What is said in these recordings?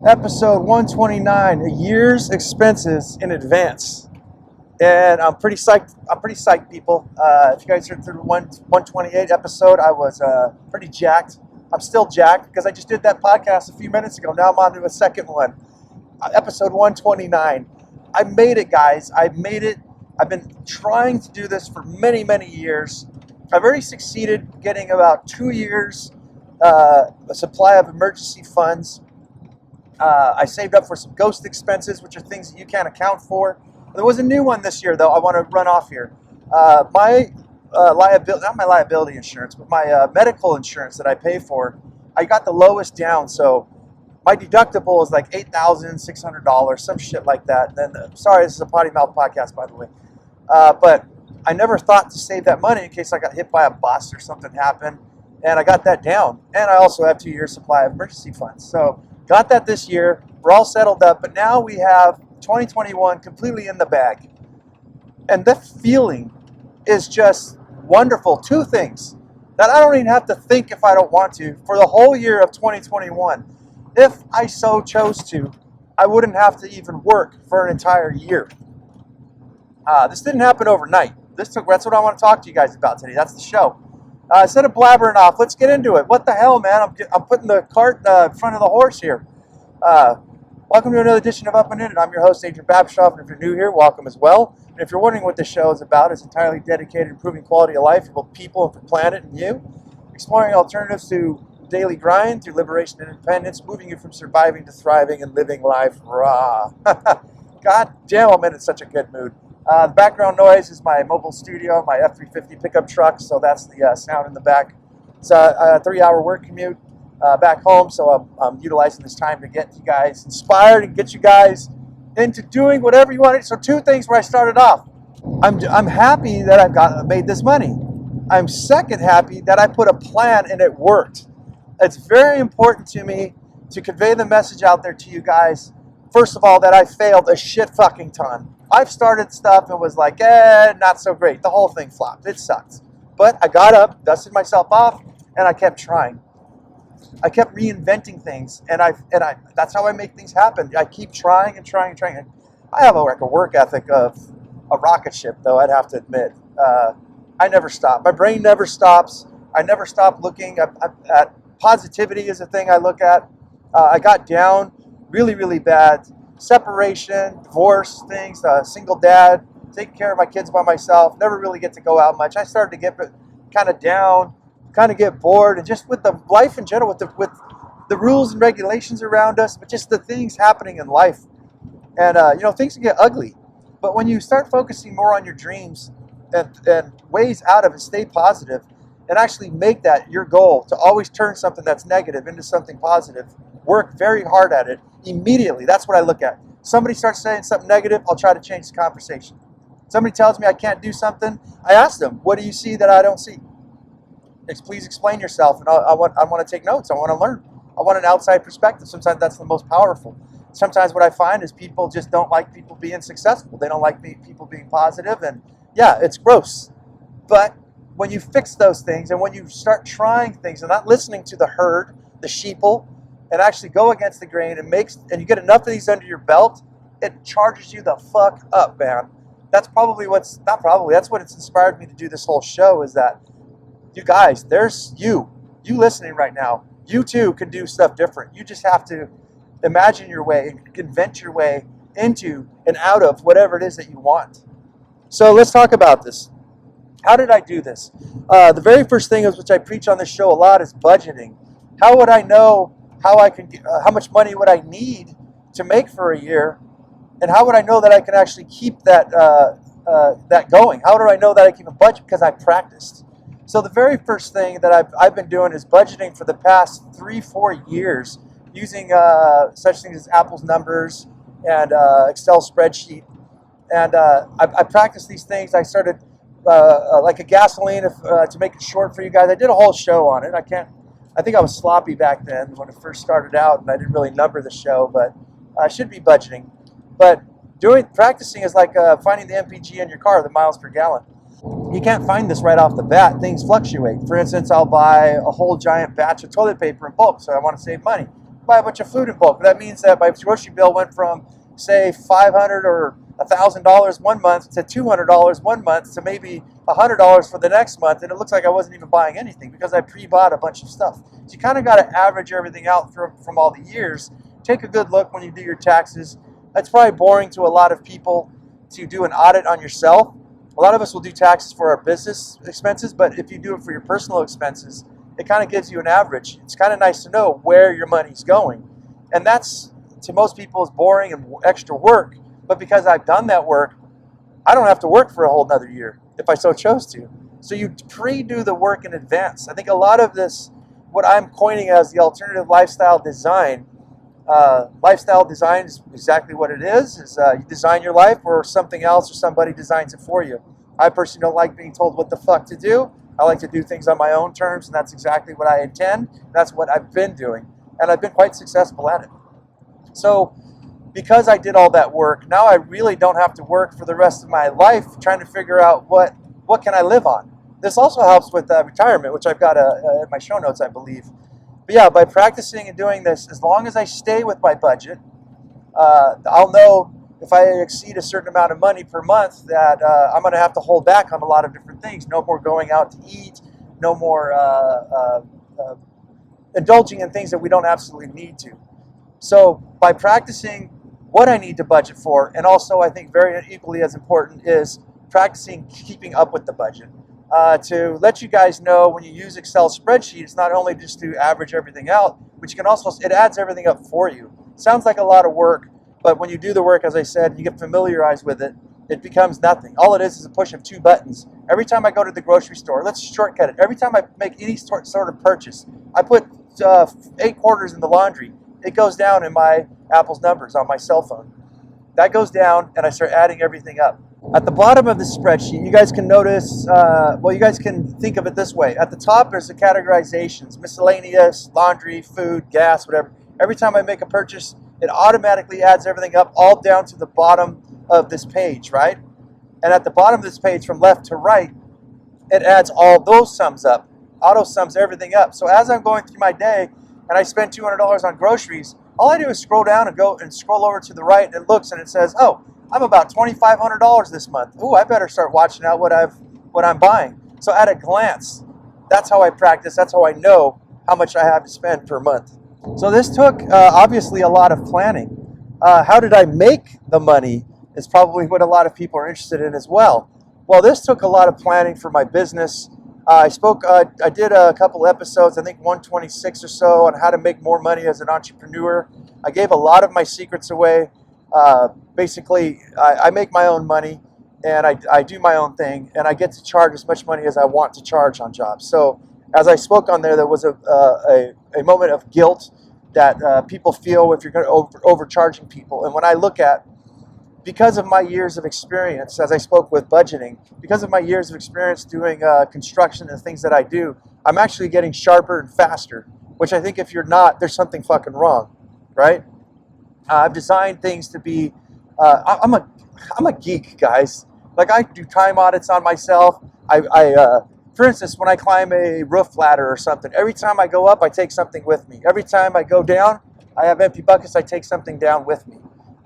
Episode 129, a year's expenses in advance. And I'm pretty psyched. People. If you guys heard through the 128 episode, I was pretty jacked. I'm still jacked because I just did that podcast a few minutes ago. Now I'm on to a second one. Episode 129. I made it, guys. I made it. I've been trying to do this for many, many years. I've already succeeded getting about 2 years a supply of emergency funds. I saved up for some ghost expenses, which are things that you can't account for. There was a new one this year, though. I want to run off here. My liability, not my liability insurance, but my medical insurance that I pay for, I got the lowest down. So my deductible is like $8,600, some shit like that. And then, sorry, this is a potty mouth podcast, by the way. But I never thought to save that money in case I got hit by a bus or something happened. And I got that down. And I also have 2 years supply of emergency funds. So got that this year. We're all settled up. But now we have 2021 completely in the bag. And the feeling is just wonderful. Two things that I don't even have to think if I don't want to for the whole year of 2021. If I so chose to, I wouldn't have to even work for an entire year. This didn't happen overnight. That's what I want to talk to you guys about today. That's the show. Instead of blabbering off, let's get into it. What the hell, man? I'm putting the cart in front of the horse here. Welcome to another edition of Up and In. I'm your host, Adrian Babshoff, and if you're new here, welcome as well. And if you're wondering what this show is about, it's entirely dedicated to improving quality of life for both people and for planet and you, exploring alternatives to daily grind through liberation and independence, moving you from surviving to thriving and living life raw. God damn, I'm in such a good mood. The background noise is my mobile studio, my F-350 pickup truck, so that's the sound in the back. It's a 3-hour work commute back home, so I'm utilizing this time to get you guys inspired and get you guys into doing whatever you want. So two things where I started off. I'm happy that I've made this money. I'm second happy that I put a plan and it worked. It's very important to me to convey the message out there to you guys. First of all, that I failed a shit fucking ton. I've started stuff and was like, not so great. The whole thing flopped. It sucked. But I got up, dusted myself off, and I kept trying. I kept reinventing things, and that's how I make things happen. I keep trying and trying and trying. I have a work ethic of a rocket ship, though, I'd have to admit. I never stop. My brain never stops. I never stop looking at positivity is a thing I look at. I got down really, really bad. Separation, divorce, things, single dad, taking care of my kids by myself, never really get to go out much. I started to get kind of down, kind of get bored, and just with the life in general, with the rules and regulations around us, but just the things happening in life. And, things can get ugly. But when you start focusing more on your dreams and ways out of it, stay positive, and actually make that your goal to always turn something that's negative into something positive, work very hard at it immediately. That's what I look at. Somebody starts saying something negative, I'll try to change the conversation. Somebody tells me I can't do something, I ask them, what do you see that I don't see? Please explain yourself, and I want to take notes. I want to learn. I want an outside perspective. Sometimes that's the most powerful. Sometimes what I find is people just don't like people being successful. They don't like people being positive, and yeah, it's gross. But when you fix those things and when you start trying things and not listening to the herd, the sheeple, and actually go against the grain and you get enough of these under your belt, it charges you the fuck up, man. That's that's what it's inspired me to do this whole show, is that you guys, there's you listening right now. You too can do stuff different. You just have to imagine your way and invent your way into and out of whatever it is that you want. So let's talk about this. How did I do this? The very first thing is, which I preach on this show a lot, is budgeting. How would I know how much money would I need to make for a year, and how would I know that I can actually keep that going? How do I know that I keep a budget? Because I practiced. So the very first thing that I've been doing is budgeting for the past 3-4 years, using such things as Apple's numbers and Excel spreadsheet. And I practiced these things. I started like a gasoline, to make it short for you guys. I did a whole show on it. I think I was sloppy back then when it first started out, and I didn't really number the show, but I should be budgeting. But practicing is like finding the MPG in your car, the miles per gallon. You can't find this right off the bat. Things fluctuate. For instance, I'll buy a whole giant batch of toilet paper in bulk, so I want to save money. buy a bunch of food in bulk. That means that my grocery bill went from, say, $500 or $1,000 one month to $200 one month to maybe $100 for the next month, and it looks like I wasn't even buying anything because I pre-bought a bunch of stuff. So you kind of got to average everything out from all the years. Take a good look when you do your taxes. That's probably boring to a lot of people to do an audit on yourself. A lot of us will do taxes for our business expenses, but if you do it for your personal expenses, it kind of gives you an average. It's kind of nice to know where your money's going. And that's, to most people, is boring and extra work. But because I've done that work, I don't have to work for a whole nother year if I so chose to. So you pre-do the work in advance. I think a lot of this, what I'm coining as the alternative lifestyle design is exactly what it is you design your life, or something else or somebody designs it for you. I personally don't like being told what the fuck to do. I like to do things on my own terms, and that's exactly what I intend. That's what I've been doing, and I've been quite successful at it. So because I did all that work, now I really don't have to work for the rest of my life trying to figure out what can I live on. This also helps with retirement, which I've got in my show notes, I believe. But yeah, by practicing and doing this, as long as I stay with my budget, I'll know if I exceed a certain amount of money per month that I'm going to have to hold back on a lot of different things. No more going out to eat, no more indulging in things that we don't absolutely need to. So by practicing what I need to budget for, and also I think very equally as important is practicing keeping up with the budget. To let you guys know, when you use Excel spreadsheet, it's not only just to average everything out, but you can also, it adds everything up for you. Sounds like a lot of work, but when you do the work, as I said, you get familiarized with it, it becomes nothing. All it is a push of two buttons. Every time I go to the grocery store, let's shortcut it. Every time I make any sort of purchase, I put 8 quarters in the laundry. It goes down in my Apple's numbers on my cell phone. That goes down, and I start adding everything up. At the bottom of the spreadsheet, you guys can notice, you guys can think of it this way. At the top, there's the categorizations: miscellaneous, laundry, food, gas, whatever. Every time I make a purchase, it automatically adds everything up all down to the bottom of this page, right? And at the bottom of this page, from left to right, it adds all those sums up. Auto sums everything up. So as I'm going through my day and I spend $200 on groceries, all I do is scroll down and go and scroll over to the right, and it looks and it says, oh, I'm about $2,500 this month. Ooh, I better start watching out what I'm buying. So at a glance, that's how I practice. That's how I know how much I have to spend per month. So this took obviously a lot of planning. How did I make the money is probably what a lot of people are interested in as well. Well, this took a lot of planning for my business. I did a couple episodes, I think 126 or so, on how to make more money as an entrepreneur. I gave a lot of my secrets away. Basically, I make my own money, and I do my own thing, and I get to charge as much money as I want to charge on jobs. So as I spoke on there was a moment of guilt that people feel if you're going to overcharging people. And when I look at, because of my years of experience, as I spoke with budgeting, because of my years of experience doing construction and the things that I do, I'm actually getting sharper and faster, which I think if you're not, there's something fucking wrong, right? I've designed things to be, I'm a geek, guys. Like, I do time audits on myself. For instance, when I climb a roof ladder or something, every time I go up, I take something with me. Every time I go down, I have empty buckets, I take something down with me.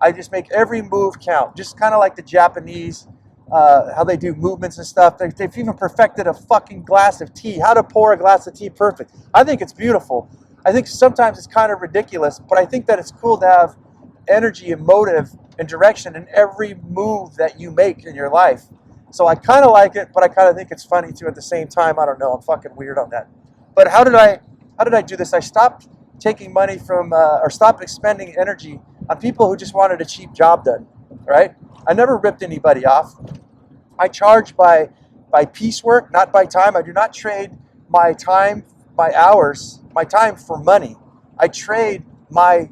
I just make every move count, just kind of like the Japanese, how they do movements and stuff. They've even perfected a fucking glass of tea, how to pour a glass of tea perfect. I think it's beautiful. I think sometimes it's kind of ridiculous, but I think that it's cool to have energy and motive and direction in every move that you make in your life. So I kind of like it, but I kind of think it's funny too at the same time. I don't know, I'm fucking weird on that. But how did I do this? I stopped taking money from, or stopped expending energy on people who just wanted a cheap job done, right? I never ripped anybody off. I charge by piecework, not by time. I do not trade my time, my hours, my time for money. I trade my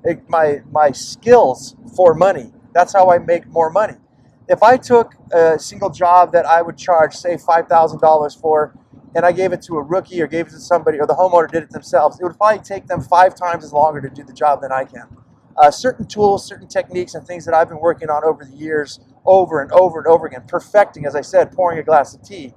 skills for money. That's how I make more money. If I took a single job that I would charge, say, $5,000 for, and I gave it to a rookie or gave it to somebody, or the homeowner did it themselves, it would probably take them 5 times as longer to do the job than I can. Certain tools, certain techniques, and things that I've been working on over the years, over and over and over again, perfecting, as I said, pouring a glass of tea.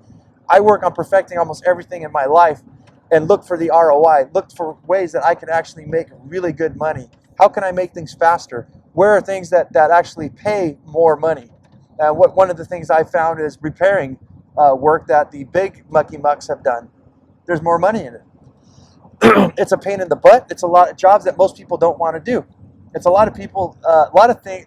I work on perfecting almost everything in my life. and look for the ROI, look for ways that I can actually make really good money. How can I make things faster? Where are things that actually pay more money? One of the things I found is repairing work that the big mucky mucks have done. There's more money in it. It's a pain in the butt. It's a lot of jobs that most people don't want to do. It's a lot of people,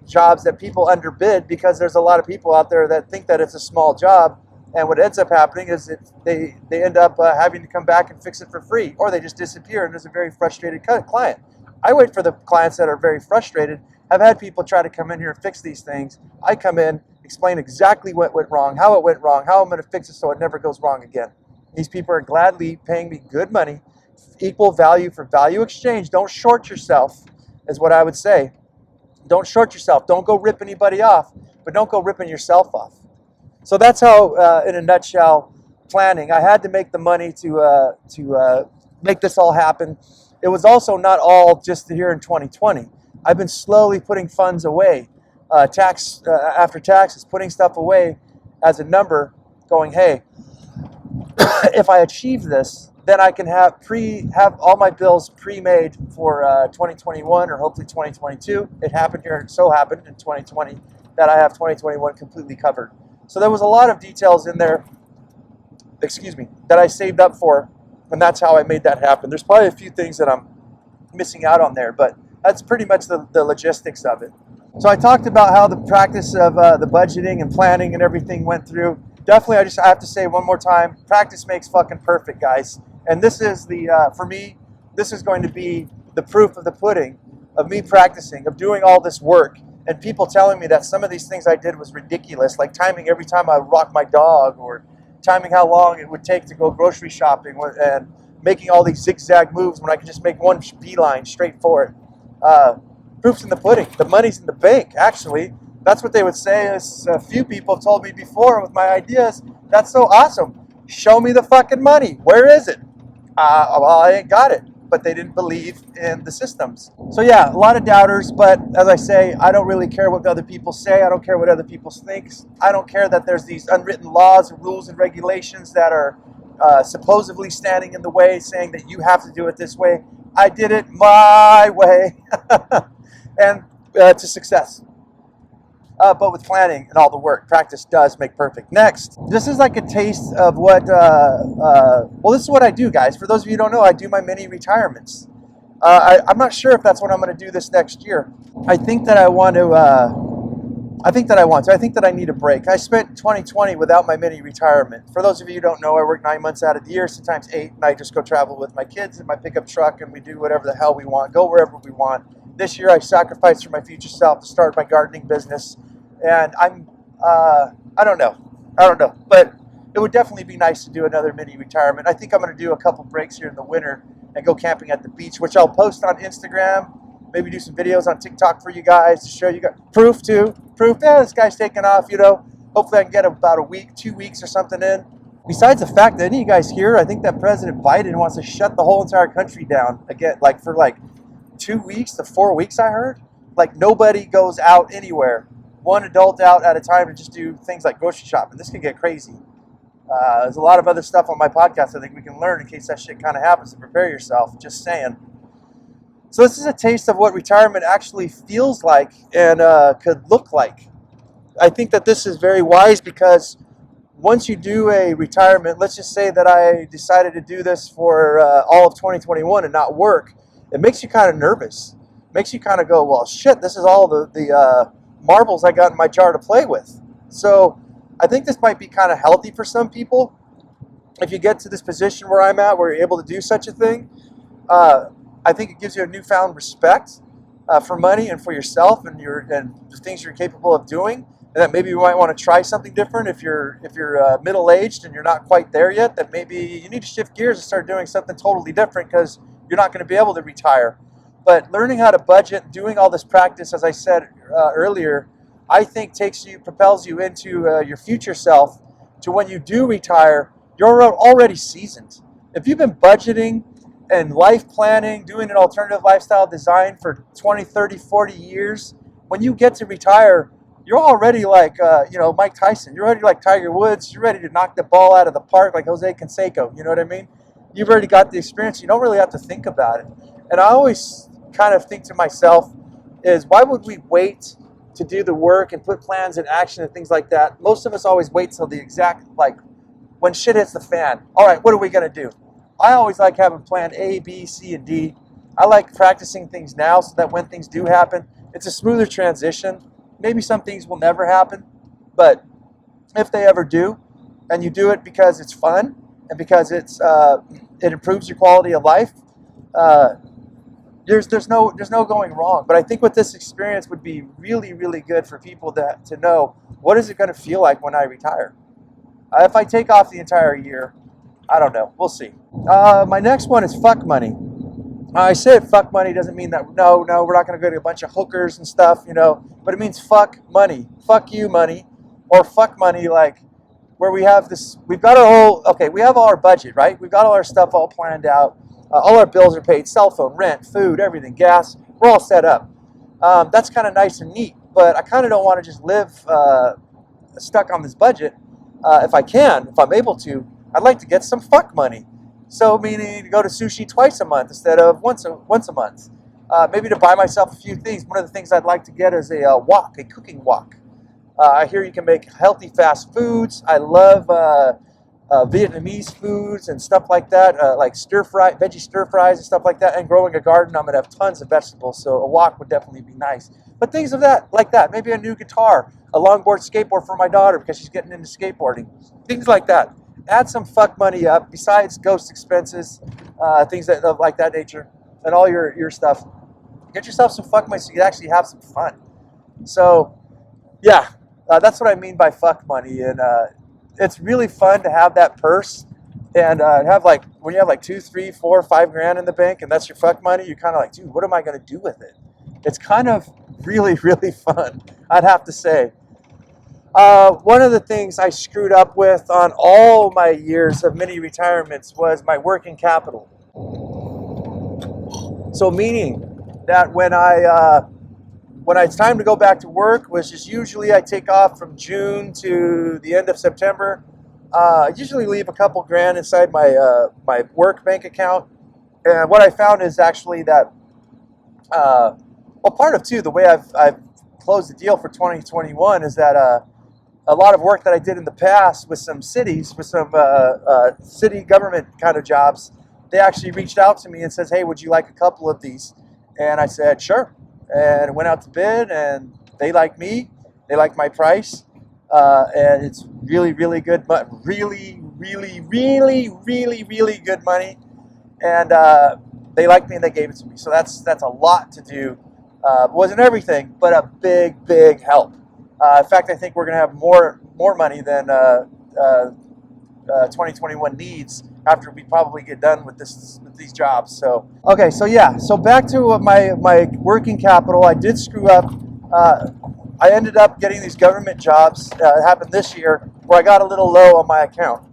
jobs that people underbid because there's a lot of people out there that think that it's a small job. And what ends up happening is they end up having to come back and fix it for free, or they just disappear, and there's a very frustrated client. I wait for the clients that are very frustrated. I've had people try to come in here and fix these things. I come in, explain exactly what went wrong, how it went wrong, how I'm going to fix it so it never goes wrong again. These people are gladly paying me good money, equal value for value exchange. Don't short yourself, is what I would say. Don't short yourself. Don't go rip anybody off, but don't go ripping yourself off. So that's how, in a nutshell, planning. I had to make the money to make this all happen. It was also not all just here in 2020. I've been slowly putting funds away, after taxes, putting stuff away as a number, going, hey, if I achieve this, then I can have all my bills pre-made for 2021 or hopefully 2022. It happened here, it so happened in 2020 that I have 2021 completely covered. So there was a lot of details in there, that I saved up for, and that's how I made that happen. There's probably a few things that I'm missing out on there, but that's pretty much the logistics of it. So I talked about how the practice of the budgeting and planning and everything went through. Definitely, I have to say one more time, practice makes fucking perfect, guys. And this is for me, this is going to be the proof of the pudding, of me practicing, of doing all this work, and people telling me that some of these things I did was ridiculous, like timing every time I walk my dog, or timing how long it would take to go grocery shopping, and making all these zigzag moves when I could just make one beeline straight for it. Proof's in the pudding. The money's in the bank, actually. That's what they would say. As a few people have told me before with my ideas, that's so awesome. Show me the fucking money. Where is it? Well, I ain't got it. But they didn't believe in the systems. So yeah, a lot of doubters, but as I say, I don't really care what other people say. I don't care what other people think. I don't care that there's these unwritten laws and rules and regulations that are supposedly standing in the way, saying that you have to do it this way. I did it my way. And to success. But with planning and all the work, practice does make perfect. Next, this is like a taste of what, well, this is what I do, guys. For those of you who don't know, I do my mini retirements. I'm not sure if that's what I'm going to do this next year. I think that I want to, I think that I need a break. I spent 2020 without my mini retirement. For those of you who don't know, I work 9 months out of the year, sometimes 8, and I just go travel with my kids in my pickup truck, and we do whatever the hell we want, go wherever we want. This year I sacrificed for my future self to start my gardening business, and I don't know, but it would definitely be nice to do another mini retirement. I think I'm going to do a couple breaks here in the winter and go camping at the beach, which I'll post on Instagram, maybe do some videos on TikTok for you guys to show you guys. Proof, yeah, this guy's taking off, hopefully I can get about a week, 2 weeks or something in. Besides the fact that any of you guys here, I think that President Biden wants to shut the whole entire country down again, like for 2 weeks to 4 weeks, I heard. Like nobody goes out anywhere. One adult out at a time to just do things like grocery shopping. This could get crazy. There's a lot of other stuff on my podcast I think we can learn in case that shit kind of happens, to prepare yourself, just saying. So this is a taste of what retirement actually feels like and could look like. I think that this is very wise because once you do a retirement, let's just say that I decided to do this for all of 2021 and not work, it makes you kind of nervous. It makes you kind of go, well, shit, this is all the marbles I got in my jar to play with. So I think this might be kind of healthy for some people. If you get to this position where I'm at, where you're able to do such a thing, I think it gives you a newfound respect for money and for yourself and the things you're capable of doing. And that maybe you might want to try something different. If you're middle-aged and you're not quite there yet, then maybe you need to shift gears and start doing something totally different because you're not going to be able to retire. But learning how to budget, doing all this practice, as I said earlier, I think propels you into your future self to when you do retire, you're already seasoned. If you've been budgeting and life planning, doing an alternative lifestyle design for 20, 30, 40 years, when you get to retire, you're already like, Mike Tyson. You're already like Tiger Woods. You're ready to knock the ball out of the park like Jose Canseco. You know what I mean? you've already got the experience. You don't really have to think about it. And I always kind of think to myself is, why would we wait to do the work and put plans in action and things like that? Most of us always wait till the exact, like, when shit hits the fan. All right, what are we going to do? I always like having plan A, B, C, and D. I like practicing things now so that when things do happen, it's a smoother transition. Maybe some things will never happen, but if they ever do, and you do it because it's fun and because it improves your quality of life, there's no going wrong. But I think with this experience would be really, really good for people to know, what is it going to feel like when I retire? If I take off the entire year, I don't know. We'll see. My next one is fuck money. I said fuck money doesn't mean that, no, we're not going to go to a bunch of hookers and stuff, but it means fuck money. Fuck you money. Or fuck money, like, where we have this, we have all our budget, right? We've got all our stuff all planned out. All our bills are paid, cell phone, rent, food, everything, gas. We're all set up. That's kind of nice and neat, but I kind of don't want to just live stuck on this budget. If I'm able to, I'd like to get some fuck money. So meaning to go to sushi twice a month instead of once a month. Maybe to buy myself a few things. One of the things I'd like to get is a cooking wok. I hear you can make healthy fast foods. I love Vietnamese foods and stuff like that, like veggie stir fries and stuff like that. And growing a garden, I'm gonna have tons of vegetables, so a wok would definitely be nice. But things of that, like that, maybe a new guitar, a longboard skateboard for my daughter because she's getting into skateboarding, things like that. Add some fuck money up besides ghost expenses, things like that nature, and all your stuff. Get yourself some fuck money so you can actually have some fun. So, yeah. That's what I mean by fuck money, and it's really fun to have that purse and have when you have like 2, 3, 4, 5 grand in the bank, and that's your fuck money. You're kind of like, dude, what am I going to do with it? It's kind of really, really fun, I'd have to say. One of the things I screwed up with on all my years of mini retirements was my working capital. So meaning that when it's time to go back to work, which is usually I take off from June to the end of September, I usually leave a couple grand inside my work bank account. And what I found is actually that, part of the way I've closed the deal for 2021 is that a lot of work that I did in the past with some cities, with some city government kind of jobs, they actually reached out to me and says, hey, would you like a couple of these? And I said, sure. And went out to bid, and they like me, they like my price, and it's really, really good, but really, really, really, really, really good money, and they like me and they gave it to me. So that's a lot to do. Wasn't everything, but a big, big help. In fact, I think we're going to have more money than 2021 needs after we probably get done with these jobs. So okay, so back to my working capital. I did screw up. I ended up getting these government jobs. It happened this year where I got a little low on my account,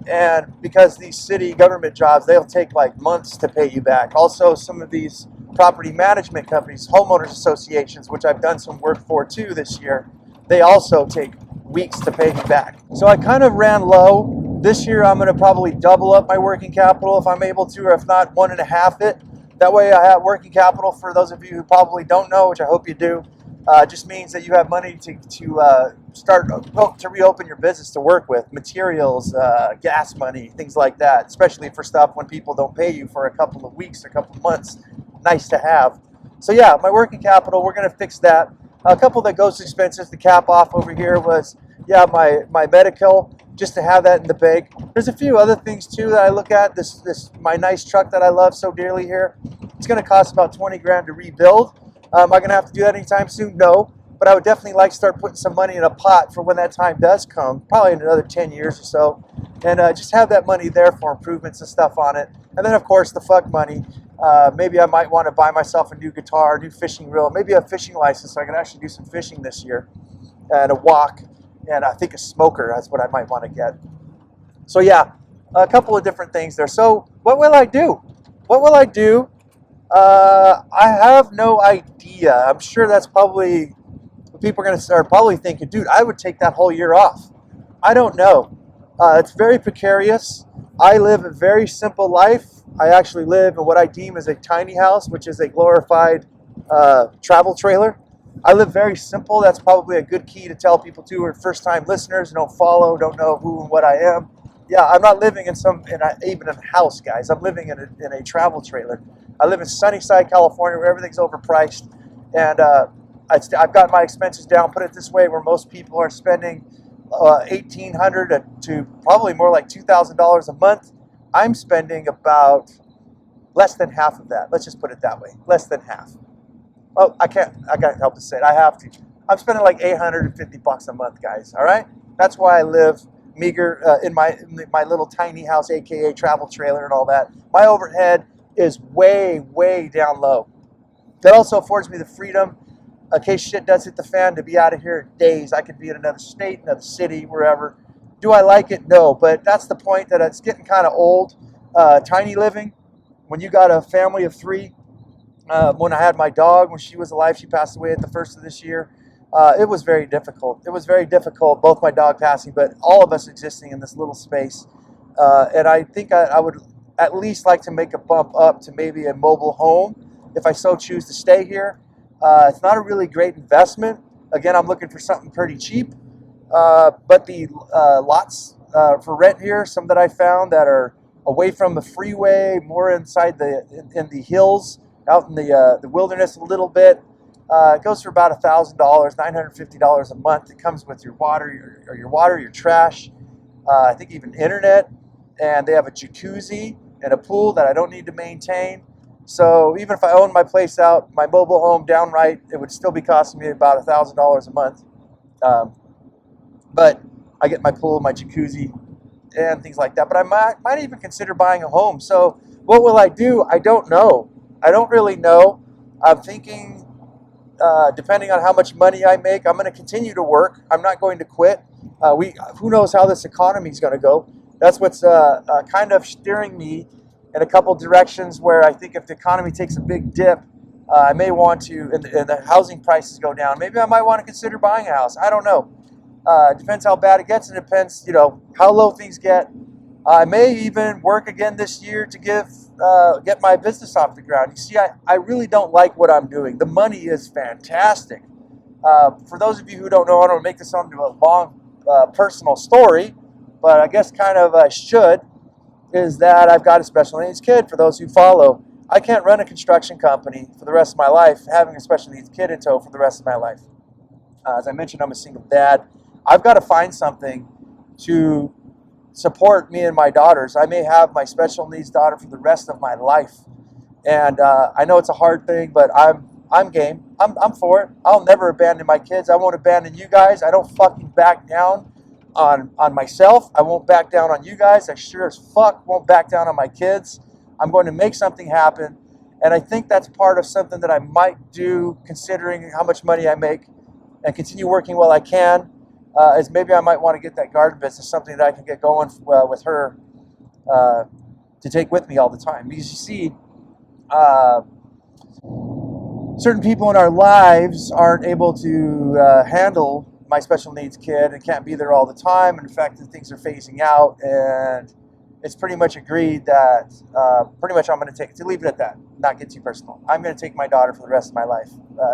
and because these city government jobs, they'll take like months to pay you back. Also, some of these property management companies, homeowners associations, which I've done some work for too this year, they also take weeks to pay me back. So I kind of ran low. This year, I'm going to probably double up my working capital if I'm able to, or if not, 1.5 it. That way I have working capital, for those of you who probably don't know, which I hope you do, just means that you have money to start to reopen your business to work with, materials, gas money, things like that, especially for stuff when people don't pay you for a couple of weeks, a couple of months. Nice to have. So yeah, my working capital, we're going to fix that. A couple of the ghost expenses to cap off over here was, yeah, my medical, just to have that in the bank. There's a few other things too that I look at. My nice truck that I love so dearly here, it's going to cost about 20 grand to rebuild. Am I going to have to do that anytime soon? No, but I would definitely like to start putting some money in a pot for when that time does come, probably in another 10 years or so, and just have that money there for improvements and stuff on it. And then of course the fuck money. Maybe I might want to buy myself a new guitar, a new fishing reel, maybe a fishing license so I can actually do some fishing this year, and a wok, and I think a smoker. That's what I might want to get. So yeah, a couple of different things there. So what will I do? What will I do? I have no idea. I'm sure that's probably what people are going to start probably thinking, dude, I would take that whole year off. I don't know. It's very precarious. I live a very simple life. I actually live in what I deem as a tiny house, which is a glorified travel trailer. I live very simple. That's probably a good key to tell people too, who are first-time listeners, don't follow, don't know who and what I am. Yeah, I'm not living even in a house, guys. I'm living in a travel trailer. I live in Sunnyside, California, where everything's overpriced, and I've got my expenses down. Put it this way, where most people are spending $1,800 to probably more like $2,000 a month. I'm spending about less than half of that. Let's just put it that way, less than half. Oh, I can't help to say it. I have to. I'm spending like $850 a month, guys. All right, that's why I live meager in my little tiny house, aka travel trailer, and all that. My overhead is way down low. That also affords me the freedom, in case shit does hit the fan, to be out of here in days. I could be in another state, another city, wherever. Do I like it? No, but that's the point, that it's getting kind of old. Tiny living, when you got a family of three. When I had my dog, when she was alive, she passed away at the first of this year. It was very difficult. It was very difficult, both my dog passing, but all of us existing in this little space. And I think I would at least like to make a bump up to maybe a mobile home if I so choose to stay here. It's not a really great investment. Again, I'm looking for something pretty cheap. But the lots for rent here, some that I found that are away from the freeway, more inside in the hills, out in the wilderness a little bit. It goes for about $1,000, $950 a month. It comes with your water, your trash, I think even internet, and they have a jacuzzi and a pool that I don't need to maintain. So even if I owned my place out, my mobile home downright, it would still be costing me about $1,000 a month. But I get my pool, my jacuzzi, and things like that. But I might even consider buying a home. So what will I do? I don't know. I don't really know. I'm thinking, depending on how much money I make, I'm going to continue to work. I'm not going to quit. Who knows how this economy is going to go? That's what's kind of steering me in a couple directions, where I think if the economy takes a big dip, I may want to, and the housing prices go down, maybe I might want to consider buying a house. I don't know. It depends how bad it gets, and it depends, how low things get. I may even work again this year to get my business off the ground. You see, I really don't like what I'm doing. The money is fantastic. For those of you who don't know, I don't make this into a long personal story, but I guess kind of I should, is that I've got a special needs kid. For those who follow, I can't run a construction company for the rest of my life having a special needs kid in tow for the rest of my life. As I mentioned, I'm a single dad. I've got to find something to support me and my daughters. I may have my special needs daughter for the rest of my life, and I know it's a hard thing, but I'm game. I'm for it. I'll never abandon my kids. I won't abandon you guys. I don't fucking back down on myself. I won't back down on you guys. I sure as fuck won't back down on my kids. I'm going to make something happen, and I think that's part of something that I might do, considering how much money I make, and continue working while I can. Is maybe I might want to get that garden business, something that I can get going with her to take with me all the time. Because you see, certain people in our lives aren't able to handle my special needs kid and can't be there all the time. And in fact, the things are phasing out, and it's pretty much agreed that pretty much I'm going to leave it at that, not get too personal. I'm going to take my daughter for the rest of my life.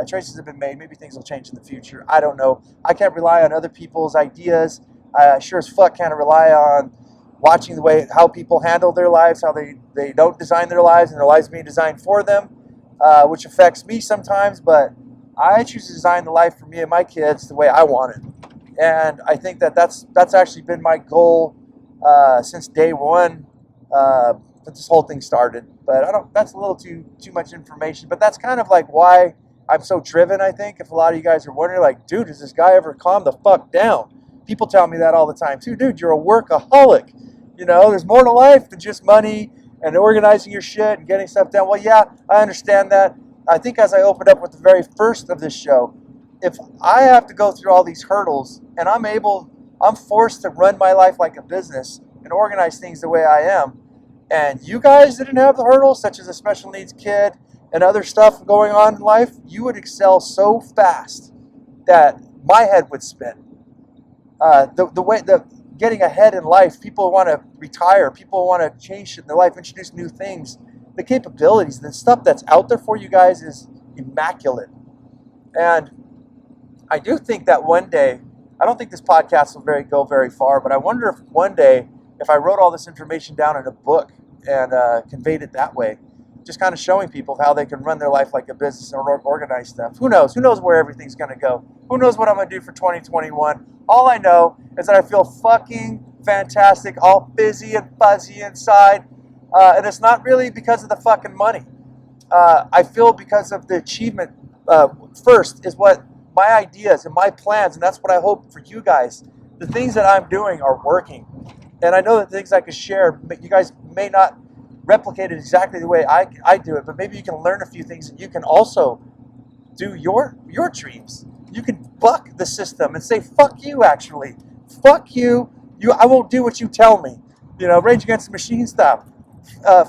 Choices have been made. Maybe things will change in the future. I don't know. I can't rely on other people's ideas. I sure as fuck can't rely on watching the way how people handle their lives, how they don't design their lives, and their lives being designed for them, which affects me sometimes. But I choose to design the life for me and my kids the way I want it. And I think that's actually been my goal since day one, that this whole thing started. But that's a little too much information, but that's kind of like why I'm so driven. I think if a lot of you guys are wondering, like, dude, does this guy ever calm the fuck down? People tell me that all the time too. Dude, you're a workaholic. There's more to life than just money and organizing your shit and getting stuff done. Well, yeah, I understand that. I think as I opened up with the very first of this show, if I have to go through all these hurdles and I'm forced to run my life like a business and organize things the way I am, and you guys didn't have the hurdles, such as a special needs kid and other stuff going on in life, you would excel so fast that my head would spin. getting ahead in life. People want to retire. People want to change shit in their life, introduce new things. The capabilities, the stuff that's out there for you guys is immaculate. And I do think that one day, I don't think this podcast will go very far, but I wonder if one day, if I wrote all this information down in a book and conveyed it that way, just kind of showing people how they can run their life like a business and organize stuff. Who knows? Who knows where everything's going to go? Who knows what I'm going to do for 2021? All I know is that I feel fucking fantastic, all fizzy and fuzzy inside. And it's not really because of the fucking money. I feel because of the achievement first is what my ideas and my plans, and that's what I hope for you guys. The things that I'm doing are working. And I know that things I could share, you guys may not replicate it exactly the way I do it, but maybe you can learn a few things and you can also do your dreams. You can buck the system and say, fuck you, actually. Fuck you. I won't do what you tell me. Rage Against the Machine stuff.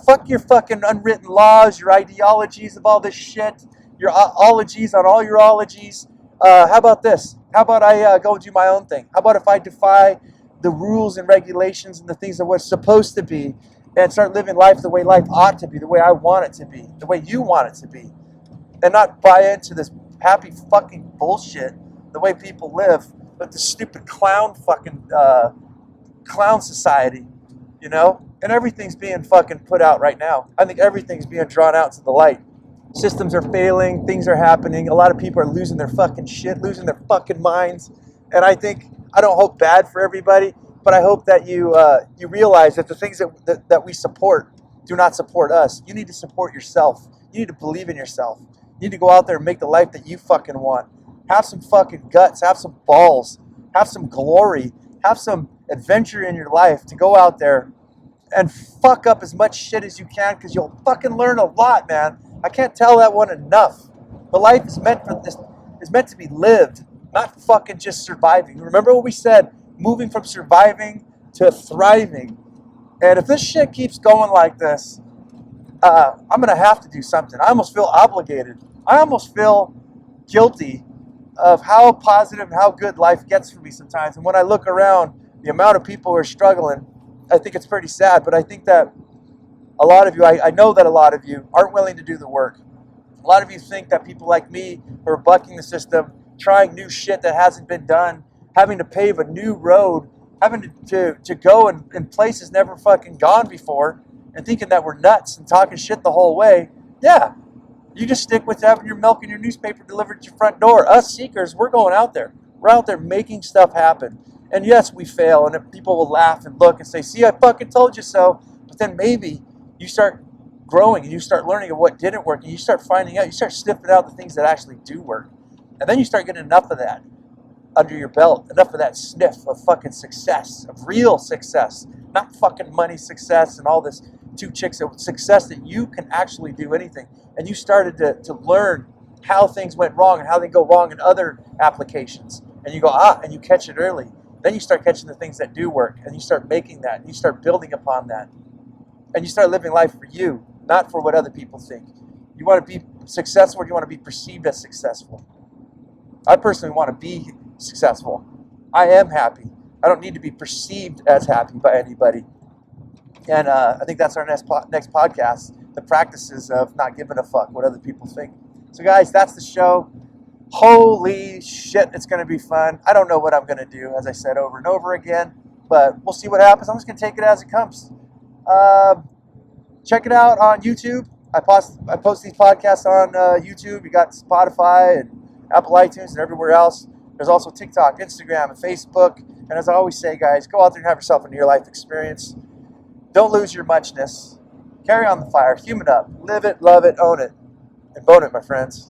Fuck your fucking unwritten laws, your ideologies of all this shit, your ologies on all your ologies. How about this? How about I go do my own thing? How about if I defy the rules and regulations and the things that were supposed to be and start living life the way life ought to be, the way I want it to be, the way you want it to be, and not buy into this happy fucking bullshit, the way people live with the stupid clown fucking clown society, And everything's being fucking put out right now. I think everything's being drawn out to the light. Systems are failing, things are happening, a lot of people are losing their fucking shit, losing their fucking minds, and I don't hope bad for everybody, but I hope that you realize that the things that we support do not support us. You need to support yourself. You need to believe in yourself. You need to go out there and make the life that you fucking want. Have some fucking guts, have some balls, have some glory, have some adventure in your life to go out there and fuck up as much shit as you can, because you'll fucking learn a lot, man. I can't tell that one enough. The life is meant to be lived, not fucking just surviving. Remember what we said, moving from surviving to thriving. And if this shit keeps going like this, I'm going to have to do something. I almost feel obligated. I almost feel guilty of how positive and how good life gets for me sometimes. And when I look around, the amount of people who are struggling, I think it's pretty sad. But I think that a lot of you, I know that a lot of you aren't willing to do the work. A lot of you think that people like me who are bucking the system, trying new shit that hasn't been done, having to pave a new road, having to go in places never fucking gone before, and thinking that we're nuts and talking shit the whole way. Yeah, you just stick with having your milk and your newspaper delivered to your front door. Us seekers, we're going out there. We're out there making stuff happen. And yes, we fail, and people will laugh and look and say, see, I fucking told you so. But then maybe you start growing and you start learning of what didn't work, and you start finding out, you start sniffing out the things that actually do work. And then you start getting enough of that under your belt, enough of that sniff of fucking success, of real success, not fucking money success and all this two chicks of success that you can actually do anything. And you started to learn how things went wrong and how they go wrong in other applications. And you go, and you catch it early. Then you start catching the things that do work, and you start making that, and you start building upon that. And you start living life for you, not for what other people think. You want to be successful, or you want to be perceived as successful? I personally want to be successful. I am happy. I don't need to be perceived as happy by anybody. And I think that's our next podcast, the practices of not giving a fuck what other people think. So guys, that's the show. Holy shit, it's going to be fun. I don't know what I'm going to do, as I said over and over again, but we'll see what happens. I'm just going to take it as it comes. Check it out on YouTube. I post these podcasts on YouTube. You got Spotify and Apple iTunes and everywhere else. There's also TikTok, Instagram, and Facebook. And as I always say, guys, go out there and have yourself a near-life experience. Don't lose your muchness. Carry on the fire. Human up. Live it, love it, own it. And bone it, my friends.